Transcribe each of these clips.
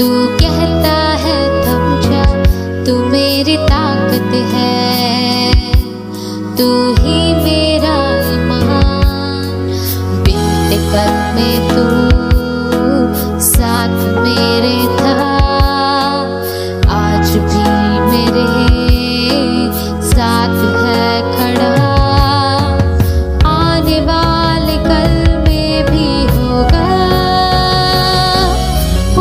तू कहता है थम जा, तू मेरी ताकत है, तू ही मेरा ईमान। बीते पल में तू साथ मेरे था, आज भी मेरे साथ है खड़ा। आने वाले कल में भी होगा,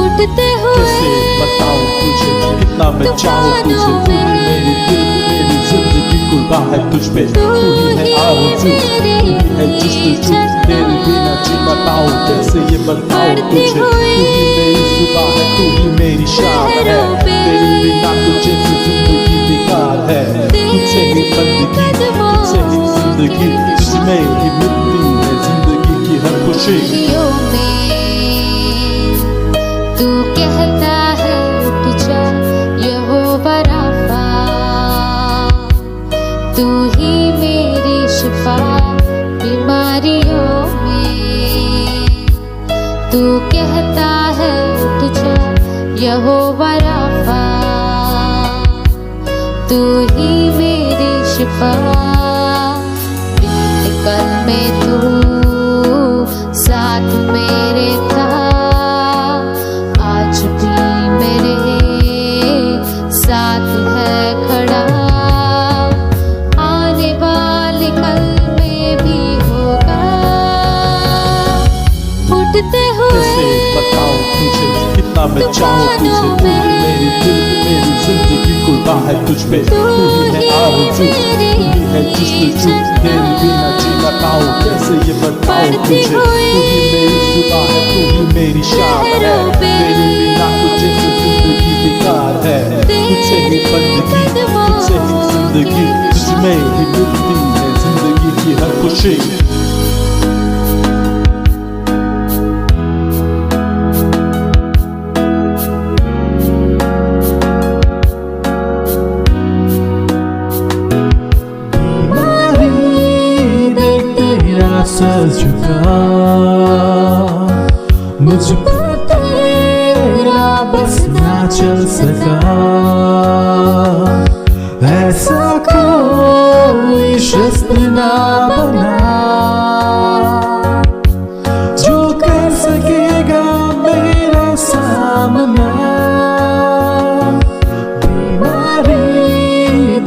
उठते हुए कैसे बताऊं तुझे कितना मैं चाहूं तुझे। तू ही मेरी दिल मेरी जिंदगी कुर्बान है तुझ पे। तू ही है आरज़ू, तू ही है जुस्तजू, तेरे बिना जी ना पाऊं कैसे ये बताऊं तुझे। तू ही मेरी सुबह है, तू ही मेरी शाम है, तेरे बिना तुझे से जिंदगी बेकार है। तुझसे ही बंदगी, तुझसे ही जिंदगी, तुझमें ही मिलती है जिंदगी की हर खुशी। खुशियों में तू कहता है उठ जा यहोवा राफा, तू ही मेरी शिफा बीमारियों में। तू कहता है उठ जा यहोवा राफा, तू ही मेरी शिफा। बीते कल में तू साथ मेरे था, आज भी मेरे साथ है खड़ा। आने वाले कल में भी होगा, उठते हुए कैसे बताऊं तुझे कितना मैं चाहूं तुझे। तू ही मेरी दिल मेरी जिंदगी कुर्बान है तुझ पे। तू ही है आरज़ू, तू ही है जुस्तजू, तेरे बिना जी ना पाऊं कैसे ये बताऊं तुझे। तू ही मेरी सुबह है, तू ही मेरी शाम है, तेरे बिना तुझे से जिंदगी बेकार है। तुझसे ही बंदगी, तुझसे ही जिंदगी, तुझमें ही मिलती है जिंदगी की हर खुशी। सर झुका मुझ पर तेरा बस ना चल सका। ऐसा कोई शस्त्र ना बना जो कर सकेगा मेरा सामना। बीमारी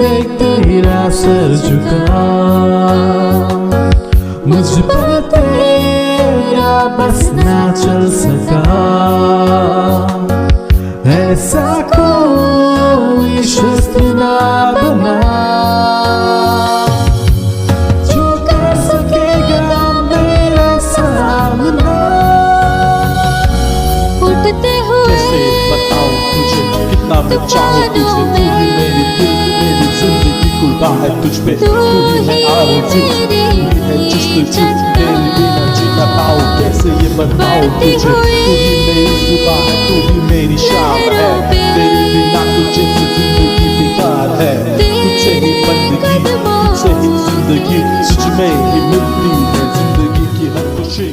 देख तेरा सर झुका, मुझ पर तेरा बस ना चल सका। ऐसा कोई शस्त्र ना बना जो कर सकेगा मेरा सामना। उठते हुए कैसे बताऊं तुझे कितना मैं चाहूं तुझे। तू ही मेरी दिल मेरी जिंदगी कुर्बान है तुझ पे। तू ही है आरज़ू, तू ही है जुस्तजू, तेरे बिना जी ना पाऊं कैसे ये बताऊं तुझे। तू ही मेरी सुबह है, तू ही मेरी शाम है, तेरे बिना तुझे से जिंदगी बेकार है। तुझसे ही बंदगी, तुझसे ही जिंदगी, तुझमें ही मिलती है जिंदगी की हर खुशी।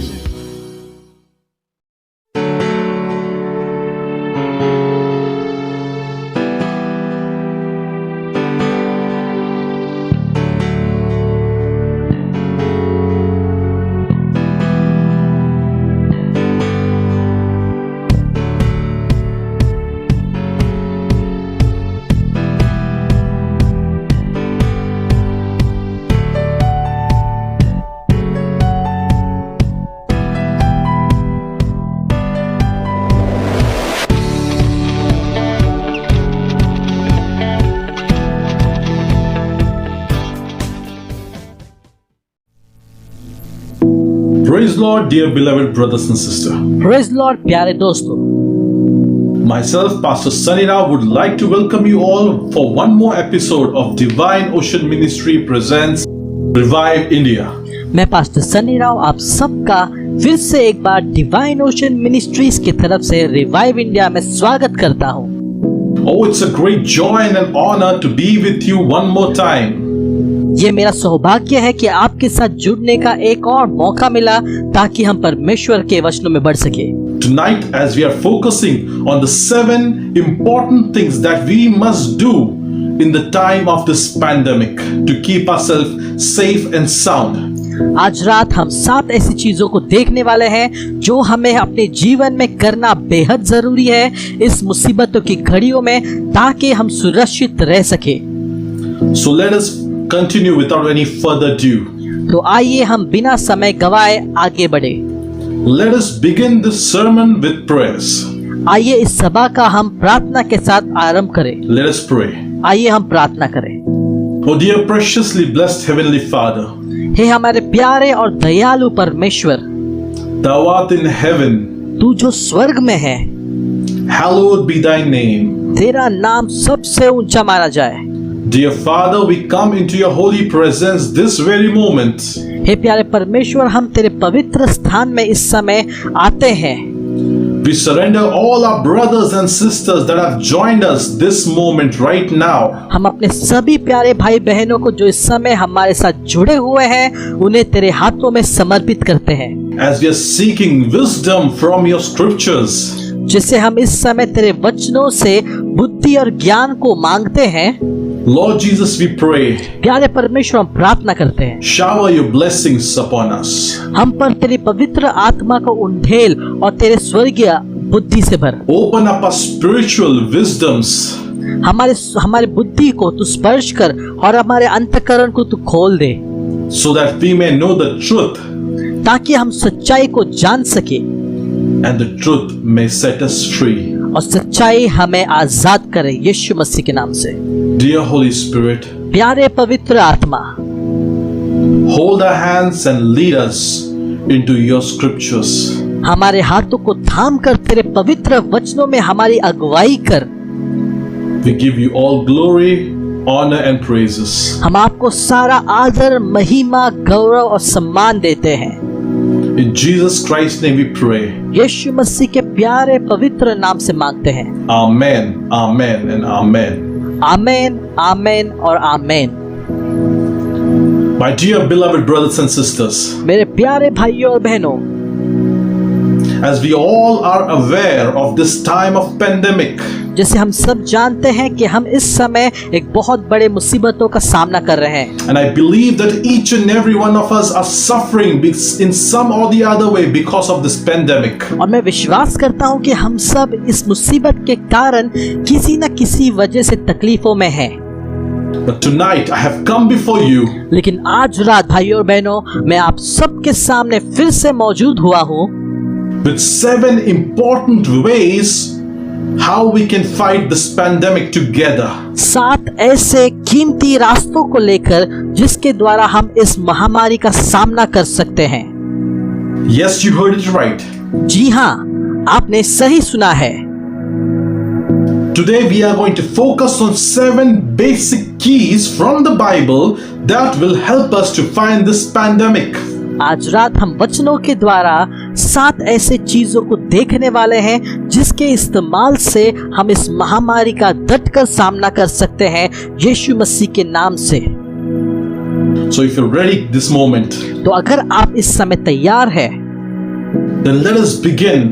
Praise Lord, dear beloved brothers and sisters. Praise Lord प्यारे दोस्तों, Myself, Pastor Sunny Rao, would like to welcome you all for one more episode of Divine Ocean Ministry presents Revive India. मैं पास्टर सनी राव आप सबका फिर से एक बार divine ocean ministries की तरफ से रिवाइव इंडिया में स्वागत करता हूँ। Oh, it's a great joy and an honor to be with you one more time. ये मेरा सौभाग्य है कि आपके साथ जुड़ने का एक और मौका मिला ताकि हम परमेश्वर के वचनों में बढ़ सके। Tonight, as we are focusing on the 7 important things that we must do in the time of this pandemic to keep ourselves safe and sound. आज रात हम 7 ऐसी चीजों को देखने वाले हैं जो हमें अपने जीवन में करना बेहद जरूरी है इस मुसीबतों की घड़ियों में, ताकि हम सुरक्षित रह सके। So let us continue without any further ado. तो आइए हम बिना समय गवाए आगे बढ़े। Let us begin this sermon with prayers. आइए इस सभा का हम प्रार्थना के साथ आरंभ करें। Let us pray. आइए हम प्रार्थना करें। Oh dear preciously blessed Heavenly Father, हे हमारे प्यारे और दयालु परमेश्वर, Thou art in heaven, तू जो स्वर्ग में है, hallowed be Thy name. तेरा नाम सबसे ऊंचा माना जाए। Dear Father, we come into Your holy presence this very moment. हे प्यारे परमेश्वर, हम तेरे पवित्र स्थान में इस समय आते हैं। We surrender all our brothers and sisters that have joined us this moment right now. हम अपने सभी प्यारे भाई बहनों को जो इस समय हमारे साथ जुड़े हुए हैं उन्हें तेरे हाथों में समर्पित करते हैं। As we are seeking wisdom from Your scriptures, जिसे हम इस समय तेरे वचनों से बुद्धि और ज्ञान को मांगते हैं, Lord Jesus, we pray, प्यारे परमेश्वर हम प्रार्थना करते हैं, shower Your blessings upon us. हम पर तेरी पवित्र आत्मा को उंडेल और तेरे स्वर्गीय बुद्धि से भर। Open up our spiritual wisdoms हमारे बुद्धि को तू स्पर्श कर और हमारे अंतःकरण को तू खोल दे, so that we may know the truth ताकि हम सच्चाई को जान सके and the truth may set us free. और सच्चाई हमें आजाद करे, यीशु मसीह के नाम से। Dear Holy Spirit, प्यारे पवित्र आत्मा, hold our hands and lead us into Your scriptures. हमारे हाथों को थाम कर तेरे पवित्र वचनों में हमारी अगुवाई कर। We give You all glory, honor and praises. हम आपको सारा आदर, महिमा, गौरव और सम्मान देते हैं। In Jesus Christ's name we pray. यीशु मसीह के प्यारे पवित्र नाम से मांगते हैं। Amen, amen and amen. आमेन, आमेन और आमेन। My dear beloved brothers and sisters, मेरे प्यारे भाइयों और बहनों, as we all are aware of this time of pandemic, जैसे हम सब जानते हैं कि हम इस समय एक बहुत बड़े मुसीबतों का सामना कर रहे हैं, and I believe that each and every one of us are suffering in some or the other way because of this pandemic. और मैं विश्वास करता हूं कि हम सब इस मुसीबत के कारण किसी न किसी वजह से तकलीफों में हैं। But tonight I have come before you लेकिन आज रात भाइयों और बहनों, मैं आप सबके सामने फिर से मौजूद हुआ हूँ with 7 important ways how we can fight this pandemic together. 7 ऐसे कीमती रास्तों को लेकर जिसके द्वारा हम इस महामारी का सामना कर सकते हैं। Yes, you heard it right. जी हाँ, आपने सही सुना है। Today we are going to focus on 7 basic keys from the Bible that will help us to find this pandemic. आज रात हम वचनों के द्वारा 7 ऐसे चीजों को देखने वाले हैं जिसके इस्तेमाल से हम इस महामारी का डटकर सामना कर सकते हैं यीशु मसीह के नाम से। So if you're ready this moment, तो अगर आप इस समय तैयार हैं, then let us begin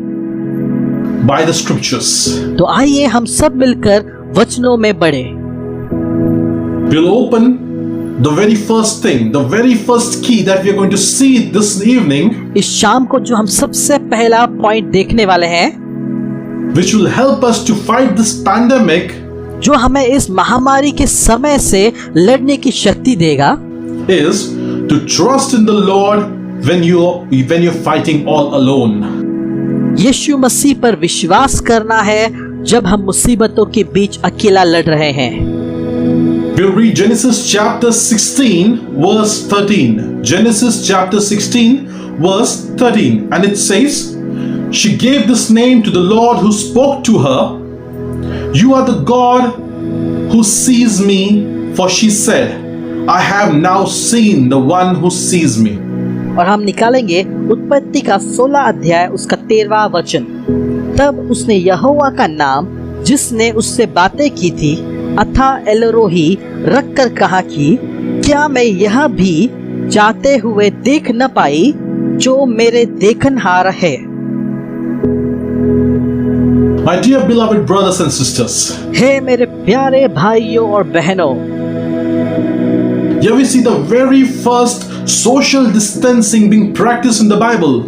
by the scriptures. तो आइए हम सब मिलकर वचनों में बढ़े। We'll open the very first thing, the very first key that we are going to see this evening, इस शाम को जो हम सबसे पहला पॉइंट देखने वाले हैं, which will help us to fight this pandemic, जो हमें इस महामारी के समय से लड़ने की शक्ति देगा, is to trust in the Lord when you're fighting all alone. यीशु मसीह पर विश्वास करना है जब हम मुसीबतों के बीच अकेला लड़ रहे हैं। We'll read Genesis chapter 16 verse 13. Genesis chapter 16 verse 13, and it says, she gave this name to the Lord who spoke to her, you are the God who sees me, for she said, I have now seen the one who sees me. और हम निकालेंगे उत्पत्ति का 16 अध्याय उसका 13वां वचन। तब उसने यहोवा का नाम जिसने उससे बातें की थी अथा एलरोही रख कर कहा कि क्या मैं यह भी जाते हुए देख न पाई जो मेरे देखनहार है। My dear beloved brothers and sisters, हे मेरे प्यारे भाइयों और बहनों, here we see the very first social distancing being practiced in the Bible.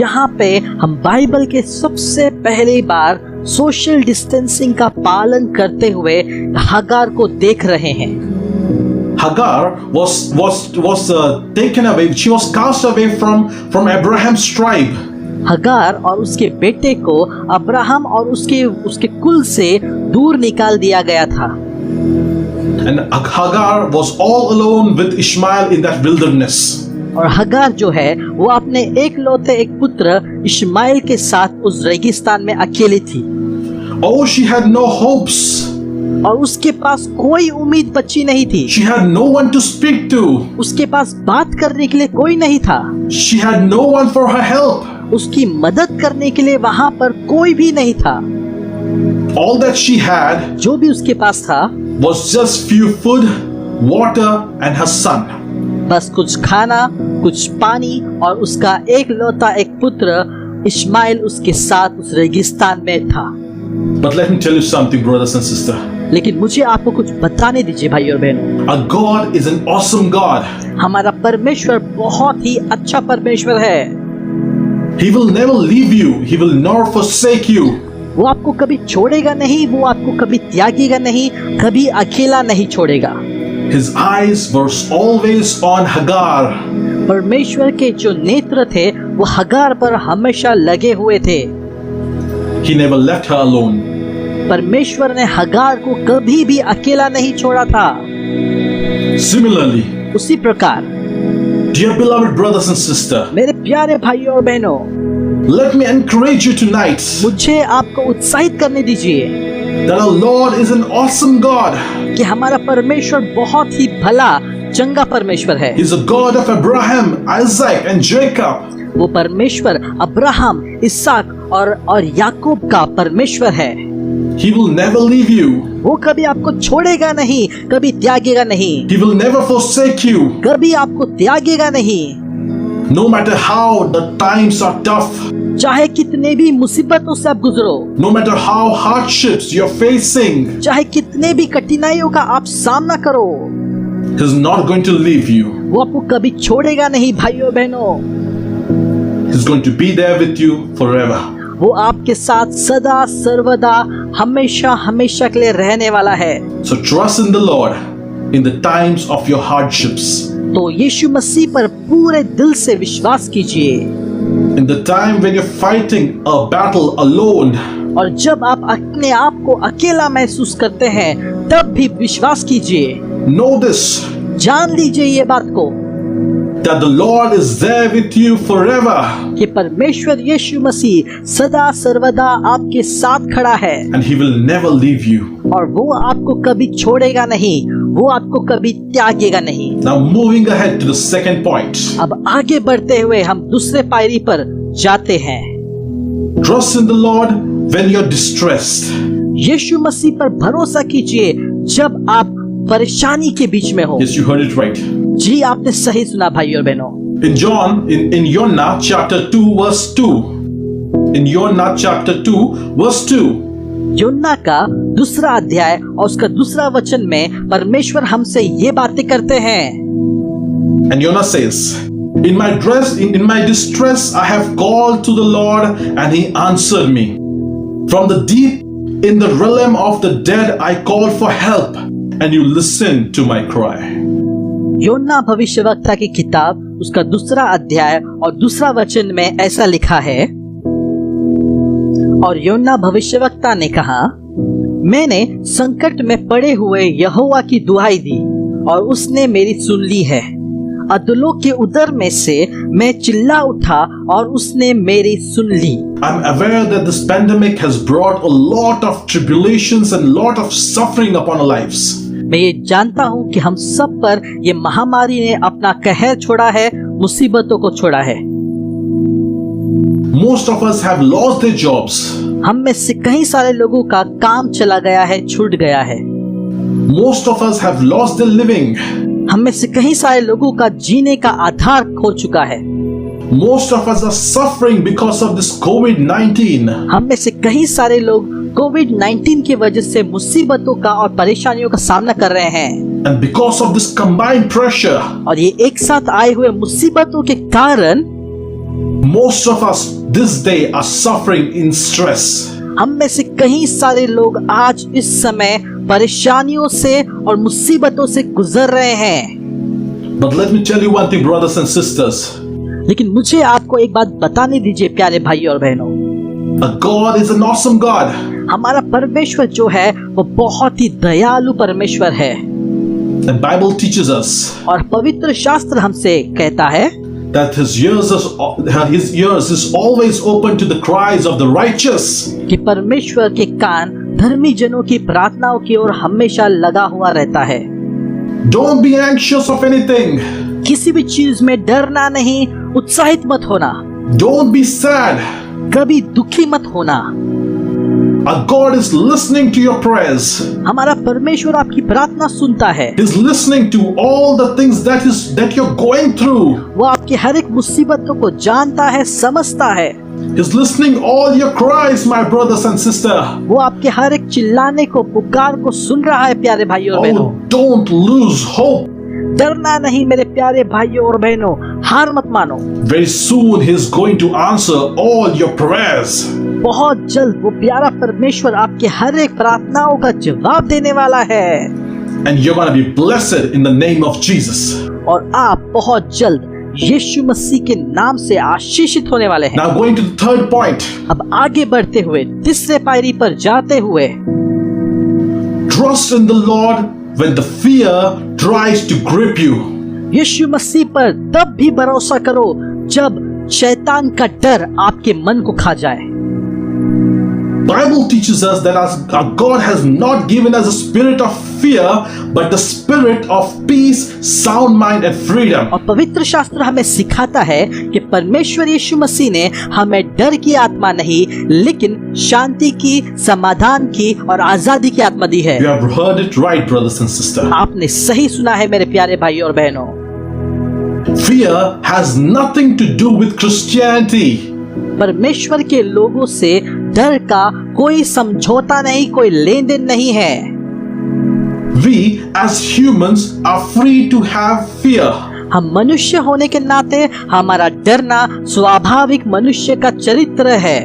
यहाँ पे हम बाइबल के सबसे पहली बार सोशल डिस्टेंसिंग का पालन करते हुए हगार को देख रहे हैं। Hagar was taken away. She was cast away from Abraham's tribe. हगार और उसके बेटे को अब्राहम और उसके कुल से दूर निकाल दिया गया था। And Hagar was all alone with Ishmael in that wilderness. और हगार जो है वो अपने एक पुत्र इश्माइल के साथ उस रेगिस्तान में अकेली थी। Oh, she had no hopes. और उसके पास कोई उम्मीद बची नहीं थी। She had no one to speak to. उसके पास बात करने के लिए कोई नहीं था। She had no one for her help. उसकी मदद करने के लिए वहाँ पर कोई भी नहीं था। All that she had जो भी उसके पास था was just few food, water, and her son. बस कुछ खाना, कुछ पानी और उसका एक पुत्र इश्माइल उसके साथ उस रेगिस्तान में था। But let me tell you something, brothers and sisters. लेकिन मुझे आपको कुछ बताने दीजिए भाई और बहनों। Our God is an awesome God. हमारा परमेश्वर बहुत ही अच्छा परमेश्वर है। He will never leave you. He will never forsake you. वो आपको कभी छोड़ेगा नहीं, वो आपको कभी त्यागेगा नहीं, कभी अकेला नहीं छोड़ेगा। His eyes were always on Hagar. परमेश्वर के जो नेत्र थे वो हगार पर हमेशा लगे हुए थे। He never left her alone. परमेश्वर ने हगार को कभी भी अकेला नहीं छोड़ा था। Similarly, उसी प्रकार dear beloved brothers and sisters, मेरे प्यारे भाइयों और बहनों, let me encourage you tonight मुझे आपको उत्साहित करने दीजिए that our Lord is an awesome God. कि हमारा परमेश्वर बहुत ही भला चंगा परमेश्वर है। He's a God of Abraham, Isaac, and Jacob. वो परमेश्वर अब्राहम, इसहाक और याकूब का परमेश्वर है। He will never leave you. वो कभी आपको छोड़ेगा नहीं, कभी त्यागेगा नहीं, He will never forsake you. कभी आपको त्यागेगा नहीं। No matter how the times are tough, चाहे कितने भी मुसीबतों से आप गुजरो, no matter how hardships you're facing, चाहे कितने भी कठिनाइयों का आप सामना करो, He's not going to leave you. वो आपको कभी छोड़ेगा नहीं भाइयों बहनों। He's going to be there with you forever. वो आपके साथ सदा सर्वदा हमेशा हमेशा के लिए रहने वाला है। So trust in the Lord in the times of your hardships. तो यीशु मसीह पर पूरे दिल से विश्वास कीजिए। In the time when you're fighting a battle alone, और जब आप अपने आप को अकेला महसूस करते हैं तब भी विश्वास कीजिए। know this, जान लीजिए ये बात को that the Lord is there with you forever. कि परमेश्वर यीशु मसीह सदा सर्वदा आपके साथ खड़ा है And He will never leave you. और वो आपको कभी छोड़ेगा नहीं, वो आपको कभी त्यागेगा नहीं। Now moving ahead to the second point. अब आगे बढ़ते हुए हम दूसरे पायरी पर जाते हैं। Trust in the Lord when you're distressed. यीशु मसीह पर भरोसा कीजिए जब आप परेशानी के बीच में हो। Yes, you heard it right. जी आपने सही सुना भाई और बहनों। In Yonah chapter 2 verse 2. In Yonah chapter 2 verse 2. योना का दूसरा अध्याय और उसका दूसरा वचन में परमेश्वर हमसे ये बातें करते हैं। And Yonah says, in my distress I have called to the Lord and He answered me. From the deep in the realm of the dead I called for help and you listened to my cry. योना भविष्यवक्ता की किताब उसका दूसरा अध्याय और दूसरा वचन में ऐसा लिखा है, और योना भविष्यवक्ता ने कहा, मैंने संकट में पड़े हुए यहोवा की दुहाई दी और उसने मेरी सुन ली है। अधलों के उदर में से मैं चिल्ला उठा और उसने मेरी सुन ली। I'm aware that this pandemic has brought a lot of tribulations and lot of suffering upon our lives. मैं ये जानता हूँ कि हम सब पर ये महामारी ने अपना कहर छोड़ा है, मुसीबतों को छोड़ा है। Most of us have lost their jobs. हम में से कई सारे लोगों का काम चला गया है, छूट गया है। Most of us have lost their living. हम में से कई सारे लोगों का जीने का आधार खो चुका है। Most of us are suffering because of this COVID-19. हम में से कई सारे लोग कोविड-19 की वजह से मुसीबतों का और परेशानियों का सामना कर रहे हैं, And because of this combined pressure, और ये एक साथ आए हुए मुसीबतों के कारण most of us this day are suffering in stress. हम में से कई सारे लोग आज इस समय परेशानियों से और मुसीबतों से गुजर रहे हैं। But let me tell you one thing, brothers and sisters. लेकिन मुझे आपको एक बात बताने दीजिए प्यारे भाई और बहनों, God is an awesome God. हमारा परमेश्वर जो है वो बहुत ही दयालु परमेश्वर है। The Bible teaches us और पवित्र शास्त्र हमसे कहता है that His ears is always open to the cries of the righteous. कि परमेश्वर के कान धर्मी जनों की प्रार्थनाओं की ओर हमेशा लगा हुआ रहता है। Don't be anxious of anything. किसी भी चीज में डरना नहीं, उत्साहित मत होना, Don't be sad. कभी दुखी मत होना। Our God is listening to your prayers. हमारा परमेश्वर आपकी प्रार्थना सुनता है। He's listening to all the things that you're going through. वो आपकी हर एक मुसीबतों को जानता है, समझता है। He's listening all your cries, my brothers and sisters. वो आपके हर एक चिल्लाने को, पुकार को सुन रहा है प्यारे भाइयों और बहनों। Oh, don't lose hope. डरना नहीं मेरे प्यारे भाइयों और बहनों, हार मत मानो। Very soon He's going to answer all your prayers. बहुत जल्द वो प्यारा परमेश्वर आपके हर एक प्रार्थनाओं का जवाब देने वाला है। And you're going to be blessed in the name of Jesus. और आप बहुत जल्द यीशु मसीह के नाम से आशीषित होने वाले हैं। Now going to the third point. अब आगे बढ़ते हुए तीसरे पायरी पर जाते हुए, Trust in the Lord when the fear tries to grip you. यीशु मसीह पर तब भी भरोसा करो जब शैतान का डर आपके मन को खा जाए। Bible teaches us that our God has not given us a spirit of fear, but the spirit of peace, sound mind and freedom. और पवित्र शास्त्र हमें सिखाता है कि परमेश्वर यीशु मसीह ने हमें डर की आत्मा नहीं, लेकिन शांति की, समाधान की और आजादी की आत्मा दी है। You have heard it right, brothers and sisters. आपने सही सुना है मेरे प्यारे भाइयों और बहनों। Fear has nothing to do with Christianity. परमेश्वर के लोगों से डर का कोई समझौता नहीं, कोई लेन देन नहीं है। We as humans are free to have fear. हम मनुष्य होने के नाते हमारा डरना स्वाभाविक मनुष्य का चरित्र है।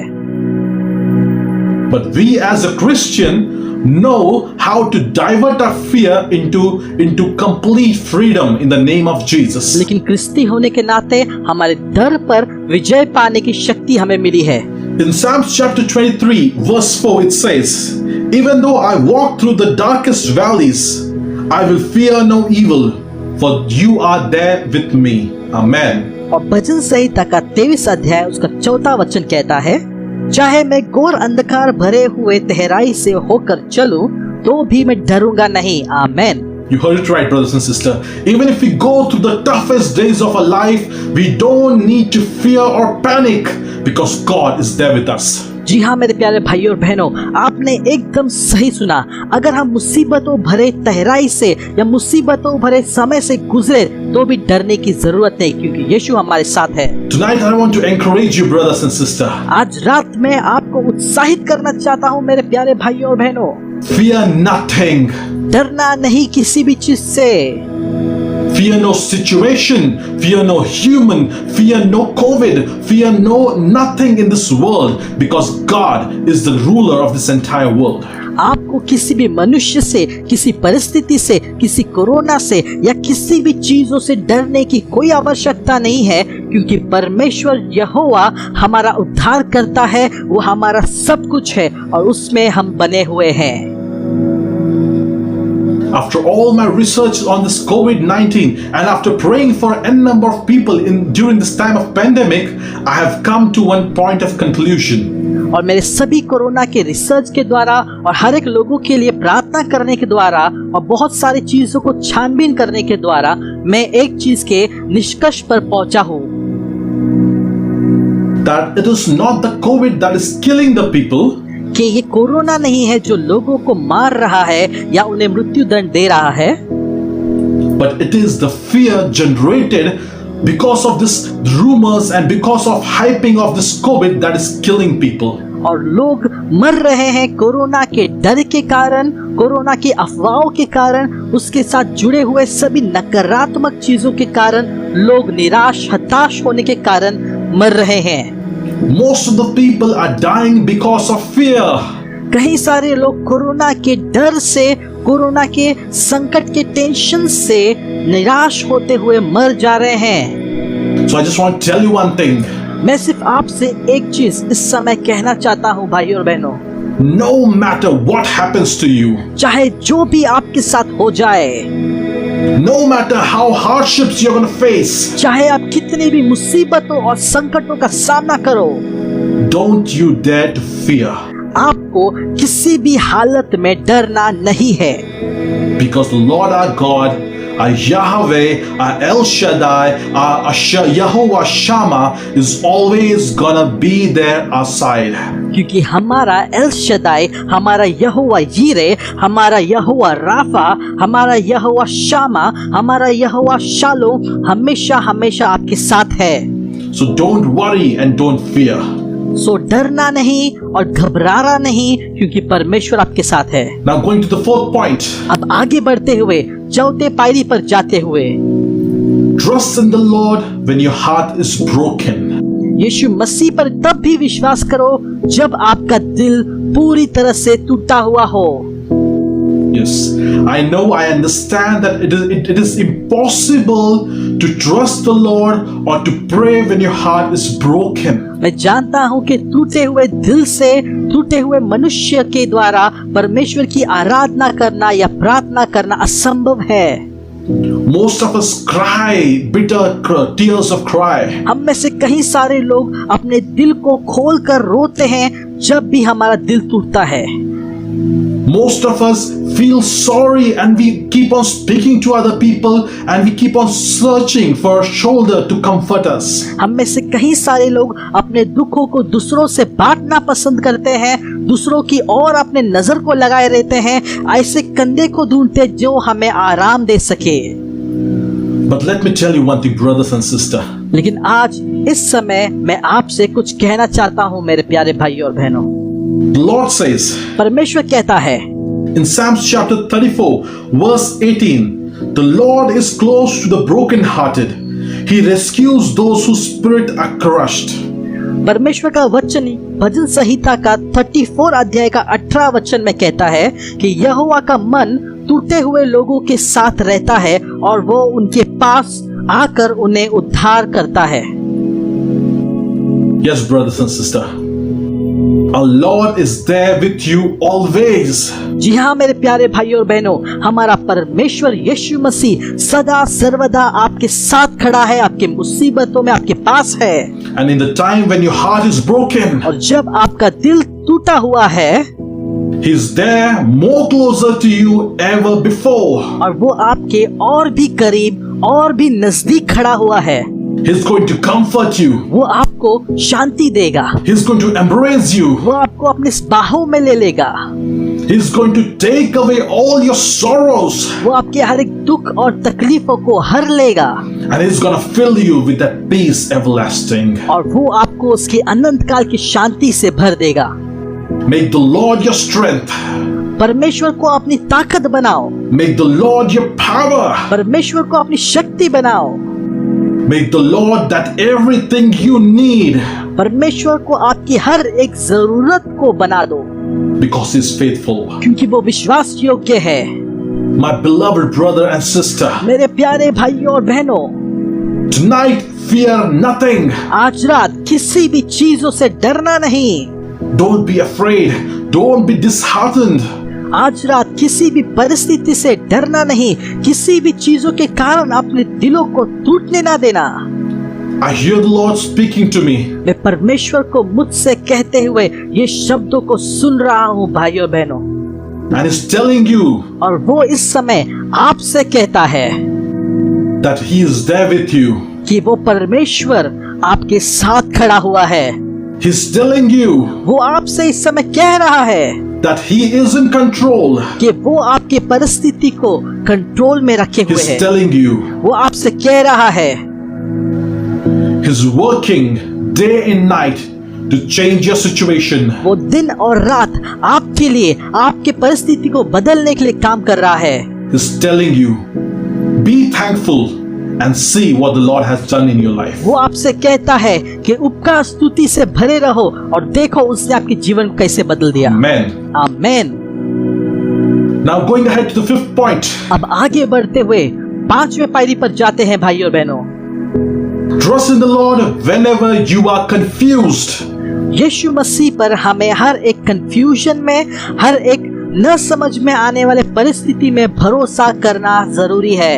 But we as a Christian know how to divert our fear into complete freedom in the name of Jesus. लेकिन क्रिस्ती होने के नाते हमारे डर पर विजय पाने की शक्ति हमें मिली है। In Psalms chapter 23 verse 4 it says, Even though I walk through the darkest valleys, I will fear no evil, for you are there with me. Amen. और भजन संहिता का 23 अध्याय उसका 4था वचन कहता है, चाहे मैं घोर अंधकार भरे हुए तहराई से होकर चलूं, तो भी मैं डरूंगा नहीं। आमेन। You heard it right, brothers and sisters. Even if we go through the toughest days of our life, we don't need to fear or panic because God is there with us. जी हाँ मेरे प्यारे भाइयों और बहनों, आपने एकदम सही सुना। अगर हम मुसीबतों भरे तहराई से या मुसीबतों भरे समय से गुजरे तो भी डरने की जरूरत नहीं, क्योंकि यीशु हमारे साथ है। Tonight I want to encourage you, brothers and sisters. आज रात मैं आपको उत्साहित करना चाहता हूँ मेरे प्यारे भाइयों और बहनों। Fear nothing. डरना नहीं किसी भी चीज से। Fear no situation, fear no human, fear no COVID, fear no nothing in this world, because God is the ruler of this entire world. आपको किसी भी मनुष्य से, किसी परिस्थिति से, किसी कोरोना से या किसी भी चीजों से डरने की कोई आवश्यकता नहीं है, क्योंकि परमेश्वर यहोवा हमारा उद्धार करता है। वो हमारा सब कुछ है और उसमें हम बने हुए हैं। After all my research on this COVID-19 and after praying for n number of people during this time of pandemic, I have come to one point of conclusion. और मेरे सभी कोरोना के रिसर्च के द्वारा और हर एक लोगों के लिए प्रार्थना करने के द्वारा और बहुत सारी चीजों को छानबीन करने के द्वारा मैं एक चीज के निष्कर्ष पर पहुंचा हूँ, that it is not the COVID that is killing the people, कि ये कोरोना नहीं है जो लोगों को मार रहा है या उन्हें मृत्यु दंड दे रहा है, but it is the fear generated because of this rumors and because of hyping of this COVID that is killing people. और लोग मर रहे हैं कोरोना के डर के कारण, कोरोना की अफवाहों के कारण, उसके साथ जुड़े हुए सभी नकारात्मक चीजों के कारण लोग निराश हताश होने के कारण मर रहे हैं। Most of the people are dying because of fear. कई सारे लोग कोरोना के डर से, कोरोना के संकट के टेंशन से निराश होते हुए मर जा रहे हैं। So I just want to tell you one thing. मैं सिर्फ आपसे एक चीज इस समय कहना चाहता हूँ भाई और बहनों, No matter what happens to you, चाहे जो भी आपके साथ हो जाए, no matter how hardships you're going to face, चाहे आप कितनी भी मुसीबतों और संकटों का सामना करो, don't you dare to fear. आपको किसी भी हालत में डरना नहीं है, Because the Lord our God, our Yahweh, our El Shaddai, our Yahovah Shammah is always gonna be there our side. क्योंकि हमारा एल शदाई, हमारा यहोवा यीरे, हमारा यहोवा राफा, हमारा यहोवा शामा, हमारा यहोवा शालो हमेशा हमेशा आपके साथ है। So don't worry and don't fear. सो डरना नहीं और घबराना नहीं, क्योंकि परमेश्वर आपके साथ है। Now going to the fourth point. अब आगे बढ़ते हुए चौथे पायरी पर जाते हुए, Trust in the Lord when your heart is broken. यीशु मसीह पर तब भी विश्वास करो जब आपका दिल पूरी तरह से टूटा हुआ हो। Yes, I know, I understand that it is impossible to trust the Lord or to pray when your heart is broken. मैं जानता हूँ कि टूटे हुए दिल से, टूटे हुए मनुष्य के द्वारा परमेश्वर की आराधना करना या प्रार्थना करना असंभव है। Most of us cry bitter tears of cry. हम में से कई सारे लोग अपने दिल को खोल कर रोते हैं जब भी हमारा दिल टूटता है। Most of us feel sorry and we keep on speaking to other people and we keep on searching for a shoulder to comfort us. हम में से कई सारे लोग अपने दुखों को दूसरों से बांटना पसंद करते हैं, दूसरों की ओर अपने नजर को लगाए रहते हैं, ऐसे कंधे को ढूंढते जो हमें आराम दे सके। But let me tell you one thing, brothers and sisters. लेकिन आज इस समय मैं आपसे कुछ कहना चाहता हूँ मेरे प्यारे भाई और बहनों। The Lord says परमेश्वर कहता है in Psalms chapter 34 verse 18, the Lord is close to the brokenhearted. He rescues those whose spirit are crushed. परमेश्वर का वचन भजन संहिता का 34 अध्याय का 18 वचन में कहता है कि यहोवा का मन टूटे हुए लोगों के साथ रहता है और वो उनके पास आकर उन्हें उद्धार करता है। Yes, brothers and sisters. Our Lord is there with you always. जी हाँ मेरे प्यारे भाई और बहनों, हमारा परमेश्वर यीशु मसीह सदा सर्वदा आपके साथ खड़ा है, आपके मुसीबतों में आपके पास है। And in the time when your heart is broken, और जब आपका दिल टूटा हुआ है, He's there more closer to you ever before. और वो आपके और भी करीब और भी नजदीक खड़ा हुआ है। He's going to comfort you. वो आपको शांति देगा, He's going to embrace you. वो आपको अपनी बाहों में ले लेगा, He's going to take away all your sorrows. वो आपके हर एक दुख और तकलीफों को हर लेगा And He's going to fill you with that peace everlasting. और वो आपको उसकी अनंत काल की शांति से भर देगा। Make the Lord your strength. परमेश्वर को अपनी ताकत बनाओ, Make the Lord your power. परमेश्वर को अपनी शक्ति बनाओ, Make the Lord that everything you need. परमेश्वर को आपकी हर एक जरूरत को बना दो, Because He's faithful. क्योंकि वो विश्वास योग्य है। My beloved brother and sister, मेरे प्यारे भाइयों और बहनों, tonight fear nothing. आज रात किसी भी चीजों से डरना नहीं। Don't be afraid. Don't be disheartened. आज रात किसी भी परिस्थिति से डरना नहीं, किसी भी चीजों के कारण अपने दिलों को टूटने ना देना। I hear the Lord speaking to me. मैं परमेश्वर को मुझसे कहते हुए ये शब्दों को सुन रहा हूँ भाइयों बहनों, And He's telling you और वो इस समय आपसे कहता है that He is there with you. कि वो परमेश्वर आपके साथ खड़ा हुआ है। He's telling you वो आपसे इस समय कह रहा है that He is in control. कि वो आपकी परिस्थिति को कंट्रोल में रखे हुए He's है। telling you वो आपसे कह रहा है He's working day and night to change your situation. वो दिन और रात आपके लिए, आपके परिस्थिति को बदलने के लिए काम कर रहा है। He's telling you, be thankful and see what the Lord has done in your life. वो आपसे कहता है कि उपकार स्तुति से भरे रहो और देखो उसने आपके जीवन को कैसे बदल दिया। Amen. Amen. Now going ahead to the fifth point. अब आगे बढ़ते हुए 5वें पायरी पर जाते हैं भाई और बहनों। Trust in the Lord whenever you are confused. यीशु मसीह पर हमें हर एक कंफ्यूजन में, हर एक न समझ में आने वाले परिस्थिति में भरोसा करना जरूरी है।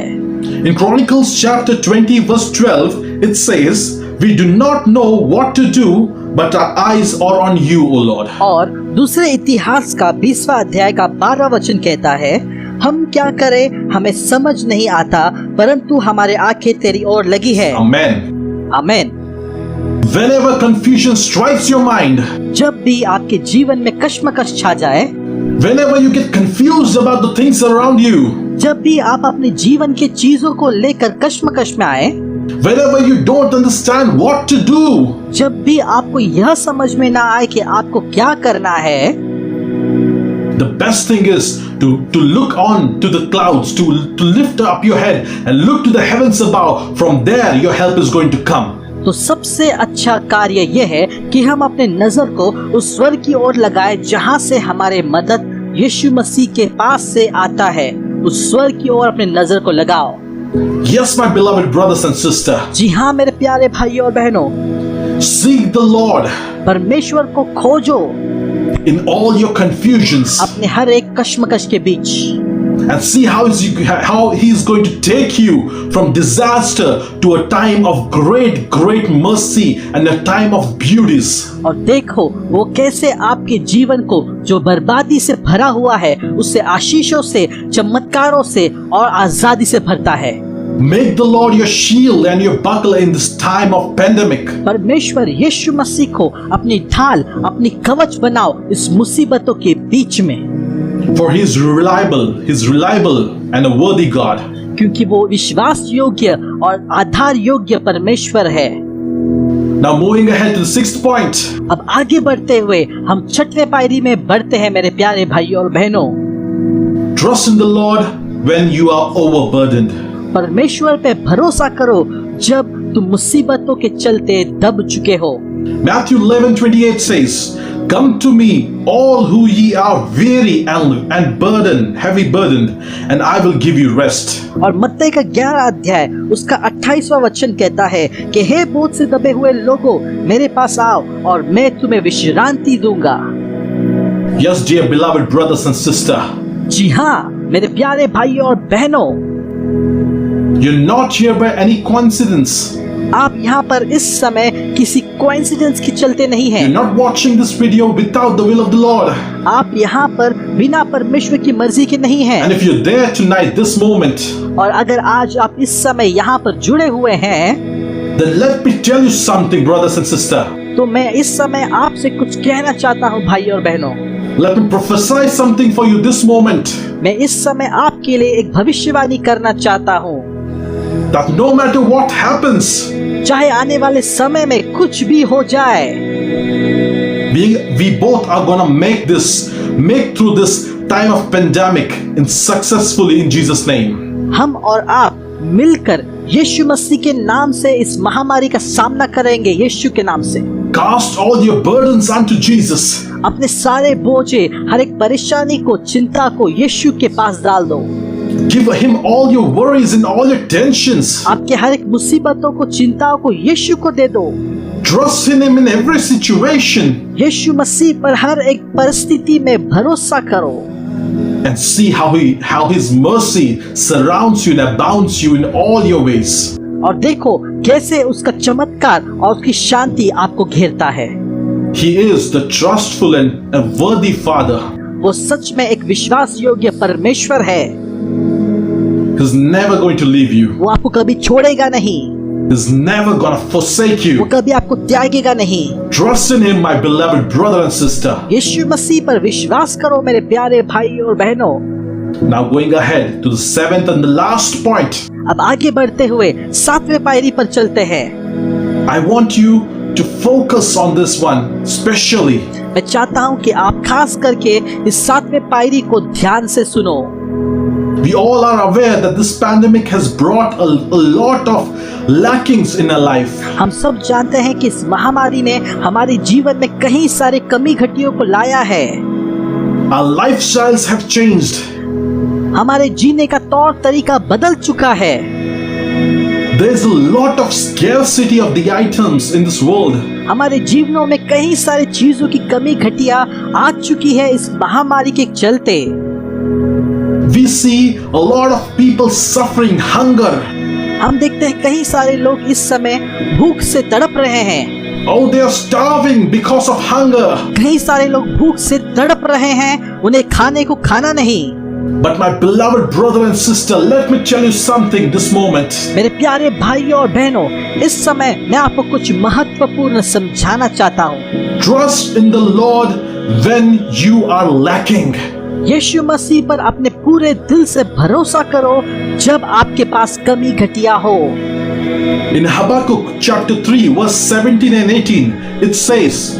In Chronicles chapter 20 verse 12, it says, "We do not know what to do, but our eyes are on you, O Lord." और दूसरे इतिहास का 20वां अध्याय का 12वां वचन कहता है, हम क्या करें हमें समझ नहीं आता, परंतु हमारे आंखें तेरी ओर लगी है। Amen. Amen. Whenever confusion strikes your mind, जब भी आपके जीवन में कश्मकश छा जाए, whenever you get confused about the things around you, जब भी आप अपने जीवन के चीजों को लेकर कश्मकश में आए, whenever you don't understand what to do, जब भी आपको यह समझ में ना आए कि आपको क्या करना है, the best thing is to look on to the clouds, to lift up your head and look to the heavens above. From there your help is going to come. तो सबसे अच्छा कार्य यह है कि हम अपने नजर को उस स्वर की ओर लगाए जहां से हमारे मदद यीशु मसीह के पास से आता है। उस स्वर की ओर अपने नजर को लगाओ। Yes, my beloved brothers and sisters, जी हाँ मेरे प्यारे भाइयों और बहनों, seek the Lord परमेश्वर को खोजो in all your confusions अपने हर एक कश्मकश के बीच, and see how he is going to take you from disaster to a time of great mercy and a time of beauties. और देखो वो कैसे आपके जीवन को जो बर्बादी से भरा हुआ है उससे आशीषों से, चमत्कारों से और आजादी से भरता है। Make the Lord your shield and your buckler in this time of pandemic. परमेश्वर यीशु मसीह को अपनी ढाल, अपनी कवच बनाओ इस मुसीबतों के बीच में, For he is reliable and a worthy God. क्योंकि वो विश्वास योग्य और आधार योग्य परमेश्वर है। Now moving ahead to the sixth point. अब आगे बढ़ते हुए हम 6वें पायरी में बढ़ते हैं मेरे प्यारे भाइयों और बहनों। Trust in the Lord when you are overburdened. परमेश्वर पे भरोसा करो जब तुम मुसीबतों के चलते दब चुके हो। Matthew 11:28 says, "Come to me, all who ye are weary and heavy burdened, and I will give you rest." और मत्ती का 11 अध्याय उसका 28वां वचन कहता है कि हे बोझ से दबे हुए लोगों, मेरे पास आओ और मैं तुम्हें विश्रांति दूंगा। Yes, dear beloved brothers and sisters, जी हाँ मेरे प्यारे भाइयों और बहनों, you're not here by any coincidence. आप यहाँ पर इस समय किसी कोइंसिडेंस के चलते नहीं हैं। You're not watching this video without the will of the Lord. आप यहाँ पर बिना परमेश्वर की मर्जी के नहीं हैं। And if you're there tonight, this moment, और अगर आज आप इस समय यहाँ पर जुड़े हुए हैं, then let me tell you something, brothers and sisters. तो मैं इस समय आपसे कुछ कहना चाहता हूँ भाई और बहनों। Let me prophesy something for you this moment. मैं इस समय आपके लिए एक भविष्यवाणी करना चाहता हूँ, That no matter what happens, चाहे आने वाले समय में कुछ भी हो जाए, we both are gonna make through this time of pandemic and successfully in Jesus' name. हम और आप मिलकर यीशु मसीह के नाम से इस महामारी का सामना करेंगे। यीशु के नाम से Cast all your burdens unto Jesus. अपने सारे बोझे, हर एक परेशानी को, चिंता को यीशु के पास डाल दो। Give him all your worries and all your tensions. आपके हर एक मुसीबतों को, चिंताओं को यीशु को दे दो। Trust in him in every situation. यीशु मसीह पर हर एक परिस्थिति में भरोसा करो। And see how his mercy surrounds you and abounds you in all your ways. और देखो कैसे उसका चमत्कार और उसकी शांति आपको घेरता है। He is the trustful and a worthy Father. वो सच में एक विश्वास योग्य परमेश्वर है। He's never going to leave you. वो आपको कभी छोड़ेगा नहीं। He's never gonna forsake वो you. कभी आपको त्यागेगा नहीं। Trust in him, my beloved brother and sister. यीशु मसीह पर विश्वास करो मेरे प्यारे भाई और बहनों। Now going ahead to the seventh and the last point. अब आगे बढ़ते हुए 7वें पायरी पर चलते हैं। I want you to focus on this one specially. मैं चाहता हूं कि आप खास करके इस 7वें पायरी को ध्यान से सुनो। We all are aware that this pandemic has brought a lot of lackings in our life. हम सब जानते हैं कि इस महामारी ने हमारे जीवन में कई सारे कमी घटियों को लाया है। Our lifestyles have changed. हमारे जीने का तौर तरीका बदल चुका है। There's a lot of scarcity of the items in this world. हमारे जीवनों में कई सारी चीजों की कमी घटिया आ चुकी है इस महामारी के चलते। We see a lot of people suffering hunger. हम देखते हैं कई सारे लोग इस समय भूख से तड़प रहे हैं। Oh, they are starving because of hunger. कई सारे लोग भूख से तड़प रहे हैं, उन्हें खाने को खाना नहीं। But my beloved brother and sister, let me tell you something this moment. मेरे प्यारे भाइयों और बहनों, इस समय मैं आपको कुछ महत्वपूर्ण समझाना चाहता हूँ। Trust in the Lord when you are lacking. यीशु मसीह पर अपने पूरे दिल से भरोसा करो जब आपके पास कमी घटिया हो। In Habakkuk chapter 3 verse 17 and 18, it says,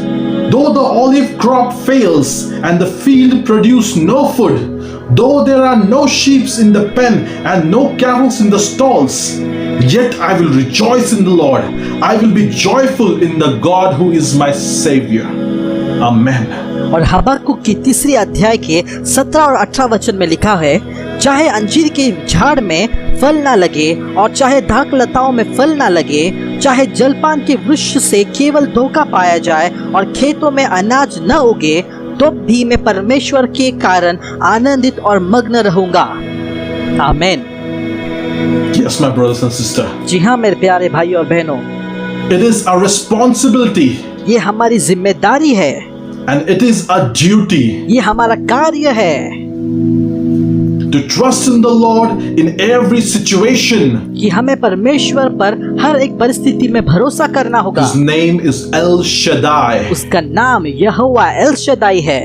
though the olive crop fails and the field produce no food, though there are no sheep in the pen and no cattle in the stalls, yet I will rejoice in the Lord. I will be joyful in the God who is my Savior. Amen. और हबक्कुक की 3 अध्याय के 17 और 18 वचन में लिखा है, चाहे अंजीर के झाड़ में फल ना लगे और चाहे दाख लताओं में फल ना लगे, चाहे जलपान के वृक्ष से केवल धोखा पाया जाए और खेतों में अनाज न उगे, तो भी मैं परमेश्वर के कारण आनंदित और मग्न रहूंगा। आमीन। Yes, my brothers and sisters. जी हाँ मेरे प्यारे भाई और बहनों, It is a responsibility ये हमारी जिम्मेदारी है, and it is a duty ये हमारा कार्य है to trust in the Lord in every situation. कि हमें परमेश्वर पर हर एक परिस्थिति में भरोसा करना होगा। His name is El Shaddai, उसका नाम यहोवा एल शदाई है।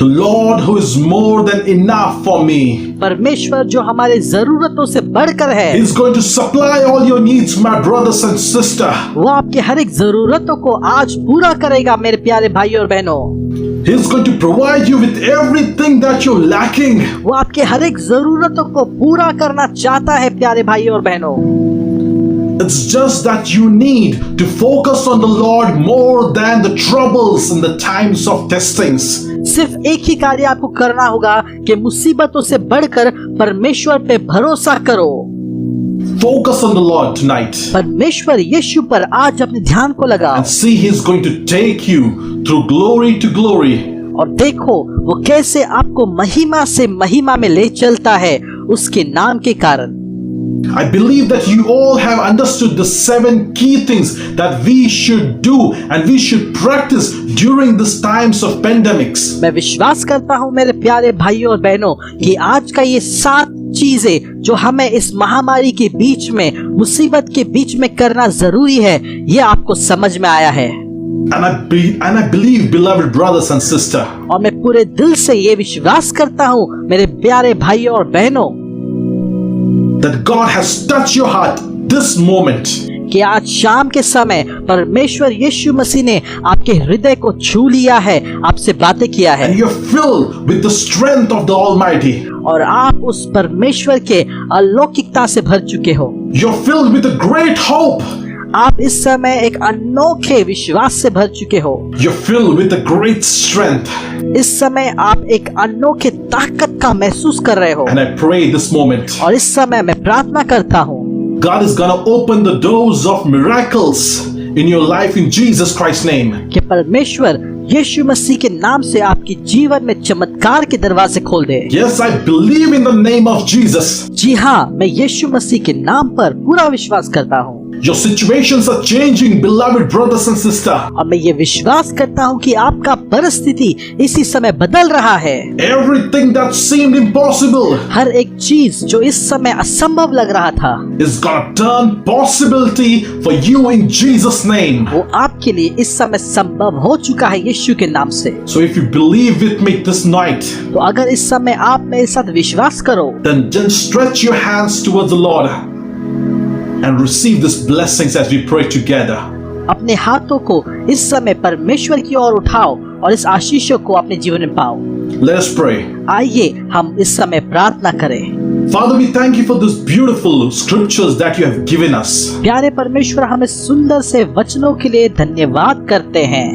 the Lord who is more than enough for me. परमेश्वर जो हमारे जरूरतों से बढ़कर है, He's going to supply all your needs, my brothers and sister. वो आपके हर एक जरूरतों को आज पूरा करेगा मेरे प्यारे भाई और बहनों। He's going to provide you with everything that you're lacking. वो आपके हर एक जरूरतों को पूरा करना चाहता है प्यारे भाई और बहनों। It's just that you need to focus on the Lord more than the troubles and the times of testings. सिर्फ एक ही कार्य आपको करना होगा कि मुसीबतों से बढ़कर परमेश्वर पे भरोसा करो। Focus on the Lord tonight परमेश्वर यीशु पर आज अपने ध्यान को लगाओ and see He's going to take you through glory to glory. और देखो वो कैसे आपको महिमा से महिमा में ले चलता है उसके नाम के कारण। I believe that you all have understood the 7 key things that we should do and we should practice during this times of pandemics. मैं विश्वास करता हूँ मेरे प्यारे भाइयों और बहनों कि आज का ये 7 चीजें जो हमें इस महामारी के बीच में, मुसीबत के बीच में करना जरूरी है, ये आपको समझ में आया है। And I believe, beloved brothers and sisters, और मैं पूरे दिल से ये विश्वास करता हूँ मेरे प्यारे भाइयों और बहनों that God has touched your heart this moment. कि आज शाम के समय परमेश्वर यीशु मसीह ने आपके हृदय को छू लिया है, आपसे बातें किया है And you're filled with the strength of the Almighty. और आप उस परमेश्वर के अलौकिकता से भर चुके हो। You're filled with a great hope. आप इस समय एक अनोखे विश्वास से भर चुके हो। You're filled with a great strength. इस समय आप एक अनोखे ताकत का महसूस कर रहे हो। And I pray this moment, और इस समय मैं प्रार्थना करता हूँ God is gonna open the doors of miracles in your life in Jesus Christ's name. कि परमेश्वर यीशु मसीह के नाम से आपके जीवन में चमत्कार के दरवाजे खोल दे। Yes, I believe in the name of Jesus. जी हाँ, मैं यीशु मसीह के नाम पर पूरा विश्वास करता हूँ। Your situations are changing, beloved brothers and sisters. और मैं ये विश्वास करता हूँ कि आपका परिस्थिति इसी समय बदल रहा है। Everything that seemed impossible हर एक चीज जो इस समय असंभव लग रहा था, is gonna turn possibility for you in Jesus' name. वो आपके लिए इस समय संभव हो चुका है यीशु के नाम से। So if you believe with me this night, तो अगर इस समय आप मेरे साथ विश्वास करो, then stretch your hands towards the Lord and receive these blessings as we pray together. अपने हाथों को इस समय परमेश्वर की ओर उठाओ और इस आशीषों को अपने जीवन में पाओ। Let us pray. आइए हम इस समय प्रार्थना करें। Father, we thank you for those beautiful scriptures that you have given us. प्यारे परमेश्वर, हमें सुंदर से वचनों के लिए धन्यवाद करते हैं।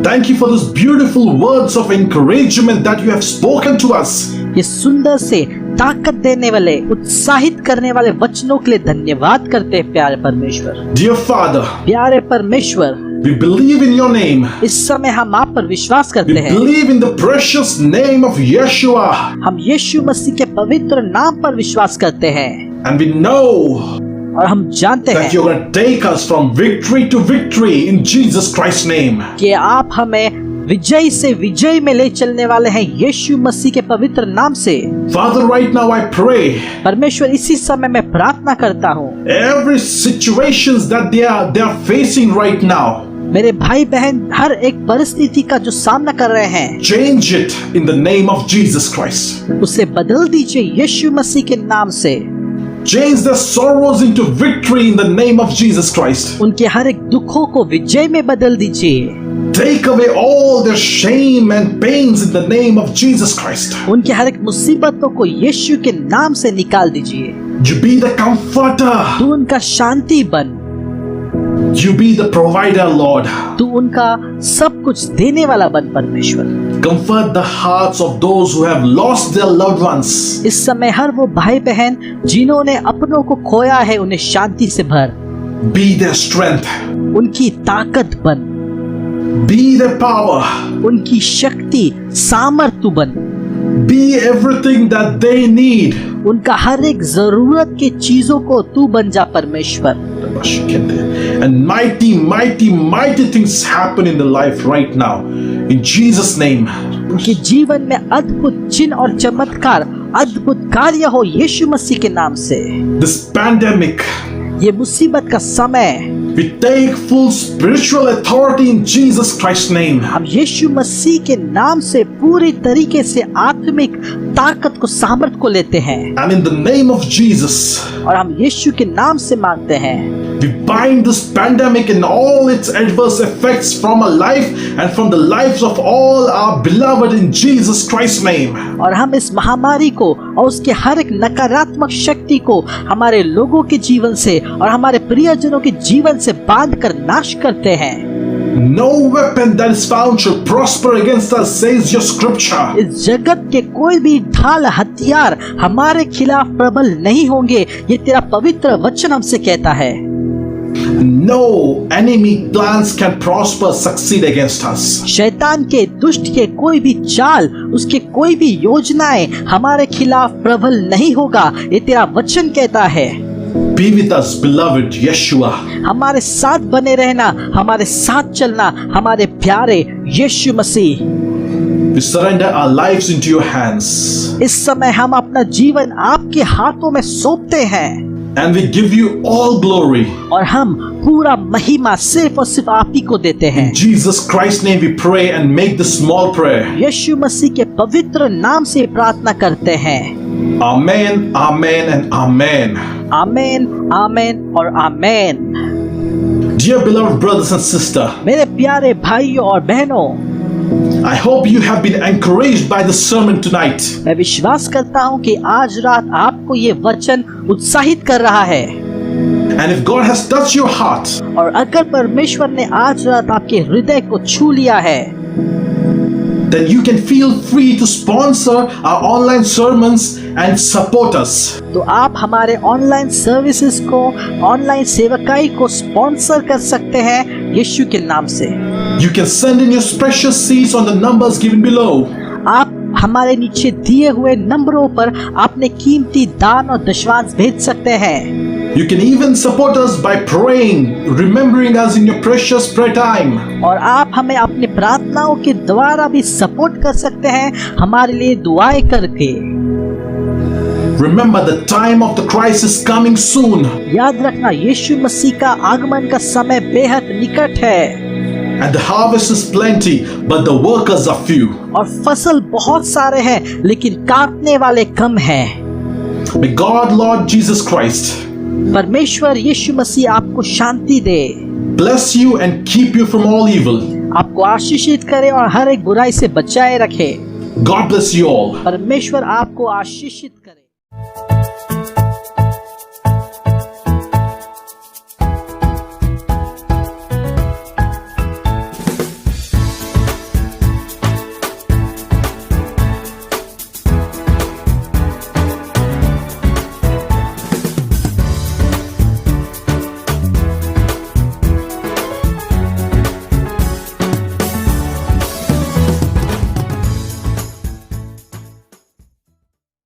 Thank you for those beautiful words of encouragement that you have spoken to us. ये सुंदर से ताकत देने वाले, उत्साहित करने वाले वचनों के लिए धन्यवाद करते हैं प्यारे परमेश्वर। Dear Father, प्यारे परमेश्वर, we believe in your name. इस समय हम आप पर विश्वास We करते हैं। believe in the precious name of Yeshua. हम यीशु मसीह के पवित्र नाम पर विश्वास करते हैं And we know और हम जानते that हैं you're going to take us from victory to victory in Jesus Christ's name. कि आप हमें विजय से विजय में ले चलने वाले हैं यीशु मसीह के पवित्र नाम से। Father, right now I pray परमेश्वर, इसी समय मैं प्रार्थना करता हूँ, every situations that they are facing right now, मेरे भाई बहन हर एक परिस्थिति का जो सामना कर रहे हैं, change it in the name of Jesus Christ. उसे बदल दीजिए यीशु मसीह के नाम से। Change their sorrows into victory in the name of Jesus Christ. उनके हर एक दुखों को विजय में बदल दीजिए। Take away all their shame and pains in the name of Jesus Christ. उनके हर एक मुसीबतों को यीशु के नाम से निकाल दीजिए। You be the comforter. तू उनका शांति बन, You be the provider, Lord. तू उनका सब कुछ देने वाला बन परमेश्वर। Comfort the hearts of those who have lost their loved ones. इस समय हर वो भाई बहन जिन्होंने अपनों को खोया है, उन्हें शांति से भर। Be their strength. उनकी ताकत बन, Be their power. उनकी शक्ति सामर्थ्य बन, Be everything that they need. उनका हर एक जरूरत की चीजों को तू बन जा परमेश्वर। And mighty things happen in the life right now. In Jesus' name. उनके जीवन में अद्भुत चिन्ह और चमत्कार, अद्भुत कार्य हो यीशु मसीह के नाम से। This pandemic, ये मुसीबत का समय, we take full spiritual authority in Jesus Christ's name. हम यीशु मसीह के नाम से पूरी तरीके से आत्मिक ताकत को, सामर्थ को लेते हैं And in the name of Jesus, और हम यीशु के नाम से मांगते हैं। we bind this pandemic and all its adverse effects from our life and from the lives of all our beloved in Jesus Christ's name. और हम इस महामारी को और उसके हर एक नकारात्मक शक्ति को हमारे लोगों के जीवन से और हमारे प्रियजनों के जीवन से बांध कर नाश करते हैं। No weapon that is found shall prosper against us, says your scripture. इस जगत के कोई भी ढाल हथियार हमारे खिलाफ प्रबल नहीं होंगे, ये तेरा पवित्र वचन हमसे कहता है। No enemy plans can prosper, succeed against us. शैतान के, दुष्ट के कोई भी चाल, उसके कोई भी योजनाएं हमारे खिलाफ प्रबल नहीं होगा, ये तेरा वचन कहता है। Be with us, beloved Yeshua. हमारे साथ बने रहना, हमारे साथ चलना, हमारे प्यारे यीशु मसीह। We surrender our lives into your hands. इस समय हम अपना जीवन आपके हाथों में सौंपते हैं And we give you all glory. और हम पूरा महिमा सिर्फ और सिर्फ आप ही को देते हैं। In Jesus Christ's name we pray and make this small prayer. यीशु मसीह के पवित्र नाम से प्रार्थना करते हैं। Amen, amen and amen. आमेन, आमेन और आमेन। Dear beloved brothers and sisters, मेरे प्यारे भाइयों और बहनों, I hope you have been encouraged by the sermon tonight. मैं विश्वास करता हूँ कि आज रात आपको ये वचन उत्साहित कर रहा है। And if God has touched your heart, और अगर परमेश्वर ने आज रात आपके हृदय को छू लिया है, then you can feel free to sponsor our online sermons and support us. तो आप हमारे ऑनलाइन सर्विसेज को, ऑनलाइन सेवकाई को स्पॉन्सर कर सकते हैं यीशु के नाम से। You can send in your precious seeds on the numbers given below. आप हमारे नीचे दिए हुए नंबरों पर अपने कीमती दान और दशवांश भेज सकते हैं। You can even support us by praying, remembering us in your precious prayer time. और आप हमें अपनी प्रार्थनाओं के द्वारा भी सपोर्ट कर सकते हैं, हमारे लिए दुआएं करके। Remember, the time of the Christ is coming soon. याद रखना, यीशु मसीह का आगमन का समय बेहद निकट है। And the harvest is plenty, but the workers are few. और फसल बहुत सारे हैं, लेकिन काटने वाले कम हैं। May God, Lord Jesus Christ, परमेश्वर यीशु मसीह आपको शांति दे। bless you and keep you from all evil. आपको आशीषित करे और हर एक बुराई से बचाए रखे। God bless you all. परमेश्वर आपको आशीषित करे।